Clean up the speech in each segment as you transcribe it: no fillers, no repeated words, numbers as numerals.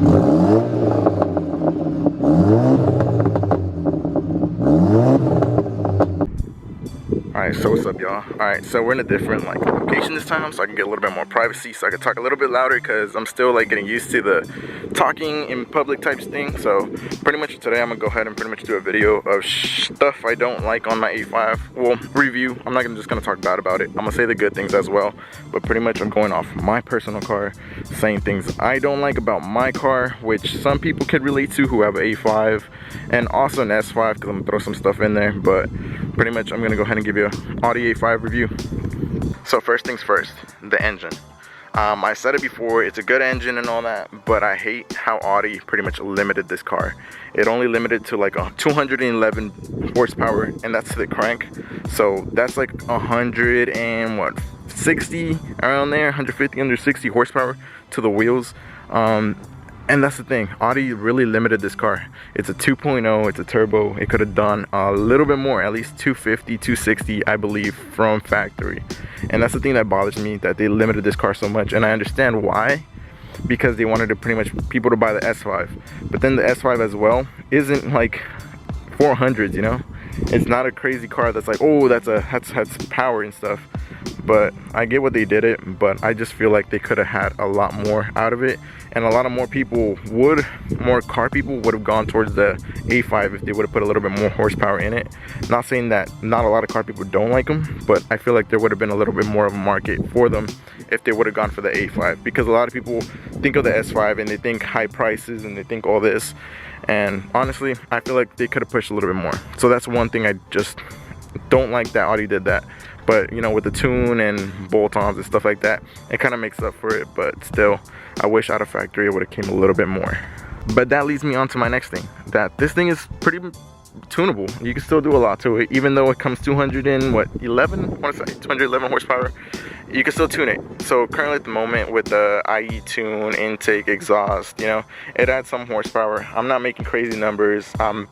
Alright, so what's up, y'all? Alright, so we're in a different location this time, so I can get a little bit more privacy, so I can talk a little bit louder, because I'm still getting used to the talking in public types thing. So pretty much today I'm gonna go ahead and pretty much do a video of stuff I don't like on my A5. Well, review. I'm not just gonna talk bad about it. I'm gonna say the good things as well, but pretty much I'm going off my personal car, saying things I don't like about my car, which some people could relate to who have an A5 and also an S5, because I'm gonna throw some stuff in there. But pretty much I'm gonna go ahead and give you an Audi A5 review. So first things first, the engine. I said it before, it's a good engine and all that, but I hate how Audi pretty much limited this car. It only limited to like 211 horsepower, and that's the crank. So that's like 100 and what, 60 around there, 150, 160 horsepower to the wheels. And that's the thing, Audi really limited this car. It's a 2.0, it's a turbo. It could have done a little bit more, at least 250, 260, I believe, from factory. And that's the thing that bothers me, that they limited this car so much. And I understand why, because they wanted to pretty much people to buy the S5. But then the S5 as well isn't like 400s, you know? It's not a crazy car that's like, oh, that's power and stuff. But I get what they did it, but I just feel like they could have had a lot more out of it, and a lot of more car people would have gone towards the A5 if they would have put a little bit more horsepower in it. Not saying that not a lot of car people don't like them, but I feel like there would have been a little bit more of a market for them if they would have gone for the A5, because a lot of people think of the S5 and they think high prices and they think all this, and honestly I feel like they could have pushed a little bit more. So that's one thing I just don't like, that Audi did that. But you know, with the tune and bolt-ons and stuff like that, it kind of makes up for it. But still, I wish out of factory it would have came a little bit more. But that leads me on to my next thing, that this thing is pretty tunable. You can still do a lot to it, even though it comes 211 horsepower. You can still tune it. So currently at the moment with the IE tune, intake, exhaust, you know, it adds some horsepower. I'm not making crazy numbers. I'm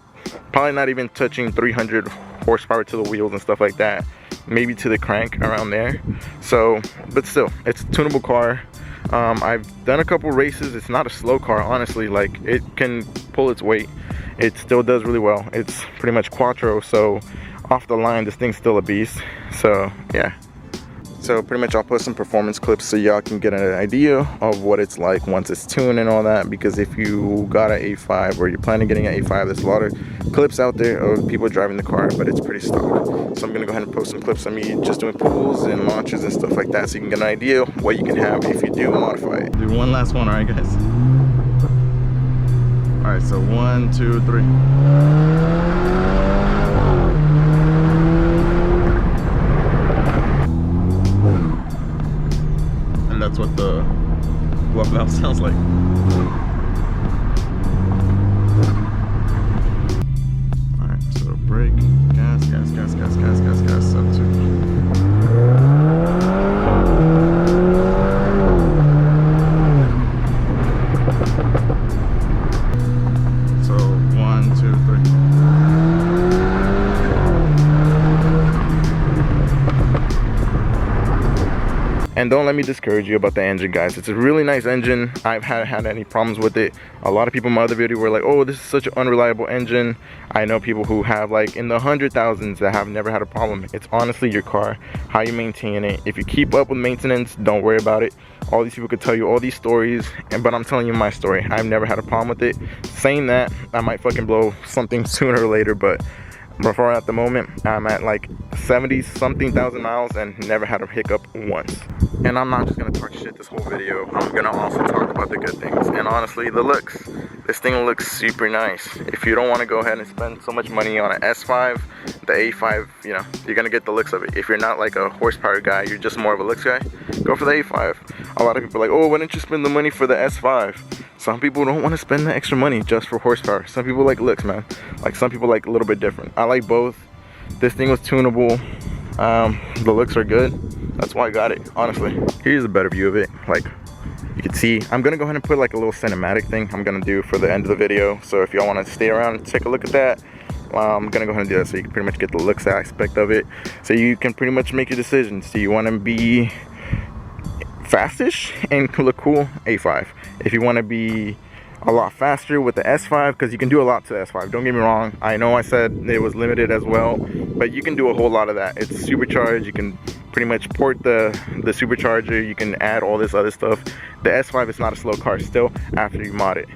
probably not even touching 300 horsepower to the wheels and stuff like that, maybe to the crank around there. So but still, it's a tunable car. I've done a couple races. It's not a slow car, honestly. Like, it can pull its weight. It still does really well. It's pretty much quattro, so off the line this thing's still a beast. So yeah, so pretty much I'll put some performance clips so y'all can get an idea of what it's like once it's tuned and all that. Because if you got an A5 or you're planning on getting an A5, there's a lot of clips out there of people driving the car, but it's pretty stock. So I'm gonna go ahead and post some clips of me just doing pulls and launches and stuff like that, so you can get an idea of what you can have if you do modify it. Do one last one, alright guys? Alright, so 1, 2, 3. And that's what the glove valve sounds like. Alright, so brake, gas, gas, gas, gas, gas, gas, gas, up to. So 1, 2, 3. And don't let me discourage you about the engine, guys. It's a really nice engine. I've had any problems with it. A lot of people in my other video were like, oh, this is such an unreliable engine. I know people who have like in the 100,000s that have never had a problem. It's honestly your car, how you maintain it. If you keep up with maintenance, don't worry about it. All these people could tell you all these stories, but I'm telling you my story. I've never had a problem with it. Saying that, I might fucking blow something sooner or later, but before at the moment, I'm at like 70-something thousand miles and never had a hiccup once. And I'm not just gonna talk shit this whole video. I'm gonna also talk about the good things. And honestly, the looks. This thing looks super nice. If you don't want to go ahead and spend so much money on an S5, the A5, you know, you're gonna get the looks of it. If you're not like a horsepower guy, you're just more of a looks guy, go for the A5. A lot of people are like, oh, why didn't you spend the money for the S5? Some people don't want to spend the extra money just for horsepower. Some people like looks, man. Like, some people like a little bit different. I like both. This thing was tunable. The looks are good. That's why I got it, honestly. Here's a better view of it. Like, you can see, I'm gonna go ahead and put like a little cinematic thing I'm gonna do for the end of the video. So if y'all want to stay around and take a look at that, I'm gonna go ahead and do that so you can pretty much get the looks aspect of it. So you can pretty much make your decisions. Do you want to be fastish and look cool? A5. If you want to be a lot faster with the S5, because you can do a lot to the S5. Don't get me wrong, I know I said it was limited as well, but you can do a whole lot of that. It's supercharged, you can pretty much port the supercharger, you can add all this other stuff. The S5 is not a slow car still after you mod it.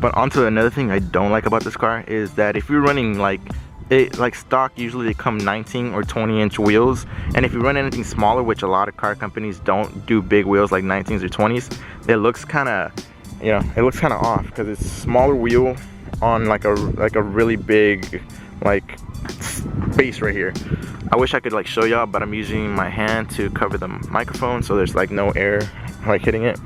But onto another thing I don't like about this car is that if you're running like stock, usually they come 19 or 20 inch wheels, and if you run anything smaller, which a lot of car companies don't do big wheels like 19s or 20s, it looks kind of, you know, it looks kind of off because it's smaller wheel on like a really big like space right here. I wish I could like show y'all, but I'm using my hand to cover the microphone so there's like no air like hitting it.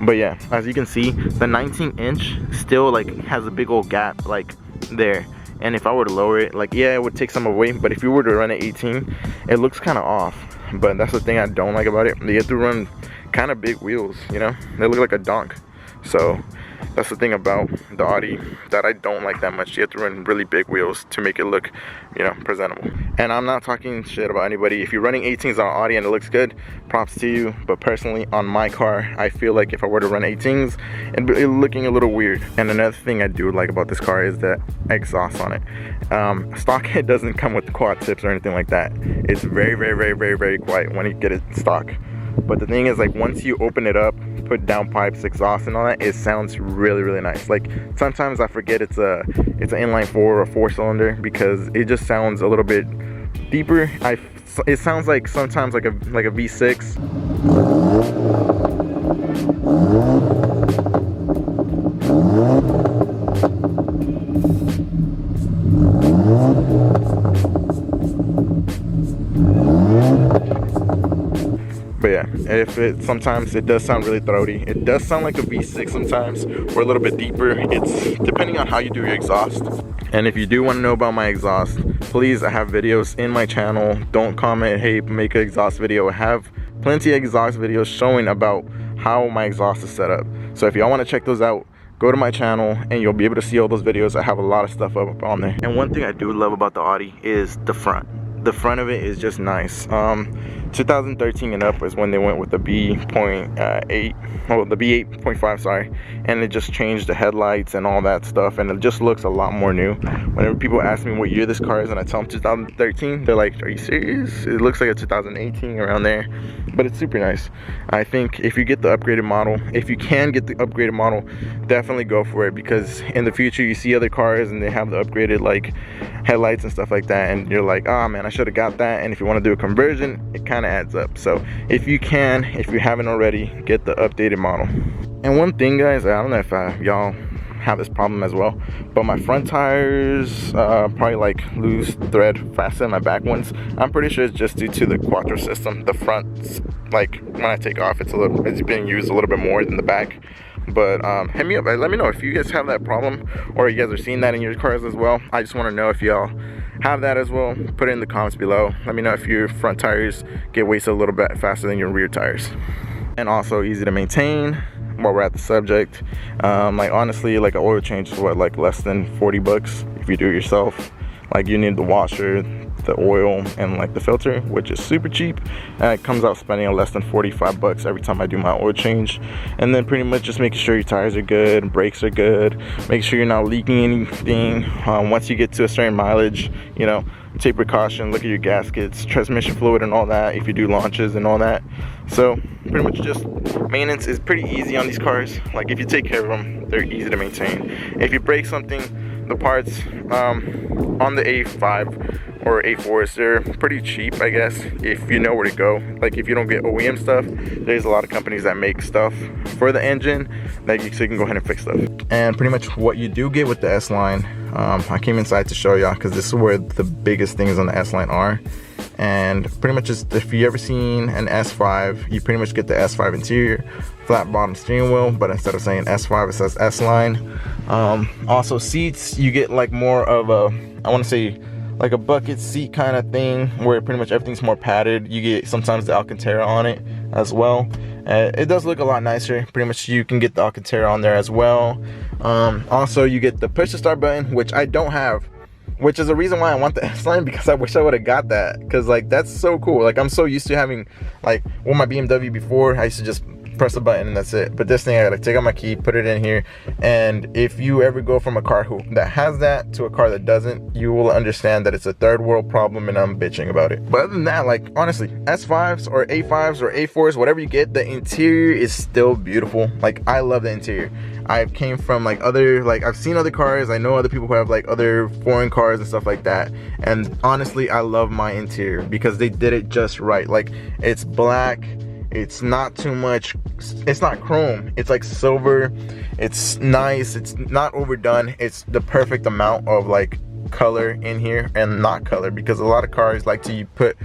But yeah, as you can see, the 19 inch still like has a big old gap like there, and if I were to lower it, like, yeah, it would take some away, but if you were to run at 18, it looks kind of off. But that's the thing I don't like about it. You have to run kind of big wheels, you know, they look like a donk. So that's the thing about the Audi that I don't like that much. You have to run really big wheels to make it look, you know, presentable. And I'm not talking shit about anybody. If you're running 18s on Audi and it looks good, props to you. But personally, on my car, I feel like if I were to run 18s, it'd be looking a little weird. And another thing I do like about this car is the exhaust on it. Stock, it doesn't come with quad tips or anything like that. It's very, very, very, very, very quiet when you get it stock. But the thing is, like, once you open it up, put down pipes, exhaust and all that, it sounds really, really nice. Like, sometimes I forget it's an inline 4 or 4-cylinder because it just sounds a little bit deeper. It sounds like sometimes like a V6. But yeah, sometimes it does sound really throaty. It does sound like a V6 sometimes, or a little bit deeper. It's depending on how you do your exhaust. And if you do want to know about my exhaust, please, I have videos in my channel. Don't comment, hey, make an exhaust video. I have plenty of exhaust videos showing about how my exhaust is set up. So if y'all want to check those out, go to my channel and you'll be able to see all those videos. I have a lot of stuff up on there. And one thing I do love about the Audi is the front. The front of it is just nice. 2013 and up is when they went with the b8.5, sorry, and it just changed the headlights and all that stuff, and it just looks a lot more new. Whenever people ask me what year this car is and I tell them 2013, they're like, are you serious? It looks like a 2018 around there, but it's super nice. I think if you get the upgraded model, if you can get the upgraded model, definitely go for it, because in the future you see other cars and they have the upgraded like headlights and stuff like that, and you're like, oh man, I should have got that. And if you want to do a conversion, it kind of adds up. So if you haven't already, get the updated model. And one thing, guys, I don't know if y'all have this problem as well, but my front tires probably like lose thread faster than my back ones. I'm pretty sure it's just due to the quattro system. The front, like when I take off, it's being used a little bit more than the back. But hit me up, let me know if you guys have that problem, or you guys are seeing that in your cars as well. I just want to know if y'all have that as well. Put it in the comments below. Let me know if your front tires get wasted a little bit faster than your rear tires. And also easy to maintain. While we're at the subject, like honestly, like an oil change is what, like less than 40 bucks if you do it yourself. Like you need the washer, the oil, and like the filter, which is super cheap, and it comes out spending less than 45 bucks every time I do my oil change. And then pretty much just making sure your tires are good, brakes are good, make sure you're not leaking anything. Once you get to a certain mileage, you know, take precaution, look at your gaskets, transmission fluid and all that if you do launches and all that. So pretty much just maintenance is pretty easy on these cars. Like if you take care of them, they're easy to maintain. If you break something, the parts on the A5 or A4s, they're pretty cheap, I guess, if you know where to go. Like if you don't get OEM stuff, there's a lot of companies that make stuff for the engine that so you can go ahead and fix stuff. And pretty much what you do get with the S-Line, I came inside to show y'all because this is where the biggest things on the S-Line are. And pretty much just, if you ever seen an S5, you pretty much get the S5 interior, flat bottom steering wheel, but instead of saying S5, it says S-Line. Also seats, you get like more of a, I want to say like a bucket seat kind of thing, where pretty much everything's more padded. You get sometimes the Alcantara on it as well. It does look a lot nicer. Pretty much you can get the Alcantara on there as well. Also you get the push to start button, which I don't have, which is the reason why I want the S-Line, because I wish I would have got that, because like that's so cool. Like I'm so used to having, like, with my BMW before, I used to just press a button and that's it. But this thing, I gotta take out my key, put it in here, and if you ever go from a car that has that to a car that doesn't, you will understand that it's a third world problem and I'm bitching about it. But other than that, like honestly, S5s or A5s or A4s, whatever you get, the interior is still beautiful. Like I love the interior. I came from like I've seen other cars, I know other people who have like other foreign cars and stuff like that, and honestly I love my interior because they did it just right. Like it's black, it's not too much, it's not chrome, it's like silver, it's nice, it's not overdone, it's the perfect amount of like color in here and not color, because a lot of cars like to put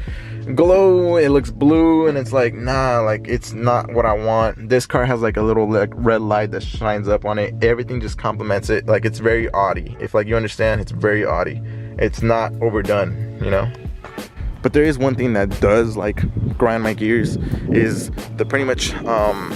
glow, it looks blue, and it's like nah, like it's not what I want. This car has like a little like red light that shines up on it, everything just complements it. Like it's very Audi, if like you understand, it's very Audi, it's not overdone, you know. But there is one thing that does like grind my gears, is the pretty much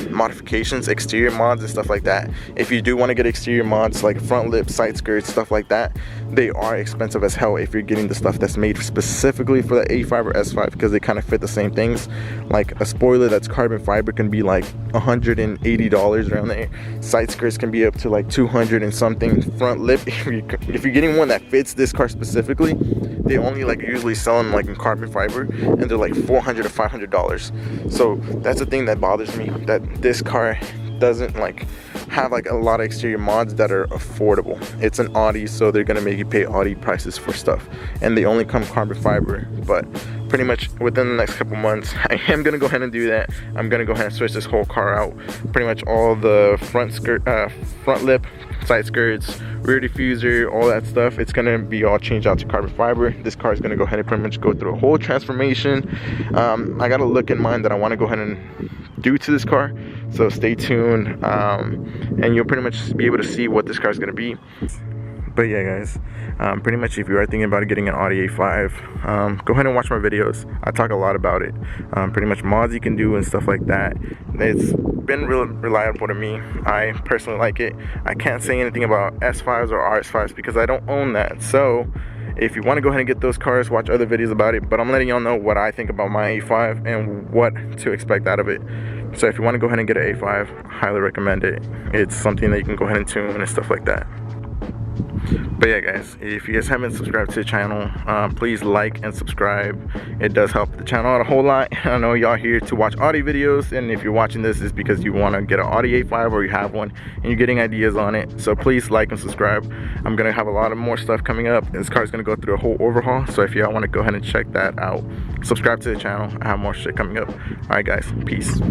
modifications, exterior mods and stuff like that. If you do want to get exterior mods like front lip, side skirts, stuff like that, they are expensive as hell if you're getting the stuff that's made specifically for the A5 or S5, because they kind of fit the same things. Like a spoiler that's carbon fiber can be like $180 around there. Side skirts can be up to like 200 and something. Front lip, if you're getting one that fits this car specifically, they only like usually sell them like in carbon fiber, and they're like $400 to $500. So that's the thing that bothers me, that this car doesn't like have like a lot of exterior mods that are affordable. It's an Audi, so they're gonna make you pay Audi prices for stuff, and they only come carbon fiber. But pretty much within the next couple months, I am gonna go ahead and do that. I'm gonna go ahead and switch this whole car out. Pretty much all the front lip, side skirts, rear diffuser, all that stuff, it's gonna be all changed out to carbon fiber. This car is gonna go ahead and pretty much go through a whole transformation. I got a look in mind that I want to go ahead and do to this car, so stay tuned, and you'll pretty much be able to see what this car is gonna be. But yeah guys, pretty much if you are thinking about getting an Audi A5, go ahead and watch my videos. I talk a lot about it, pretty much mods you can do and stuff like that. It's been real reliable to me. I personally like it. I can't say anything about S5s or RS5s because I don't own that. So if you want to go ahead and get those cars, watch other videos about it. But I'm letting y'all know what I think about my A5 and what to expect out of it. So if you want to go ahead and get an A5, highly recommend it. It's something that you can go ahead and tune and stuff like that. But yeah guys, if you guys haven't subscribed to the channel, please like and subscribe. It does help the channel out a whole lot. I know y'all here to watch Audi videos, and if you're watching this, it's because you want to get an Audi A5 or you have one and you're getting ideas on it. So please like and subscribe. I'm gonna have a lot of more stuff coming up. This car is gonna go through a whole overhaul, so if y'all want to go ahead and check that out, subscribe to the channel. I have more shit coming up. All right guys, peace.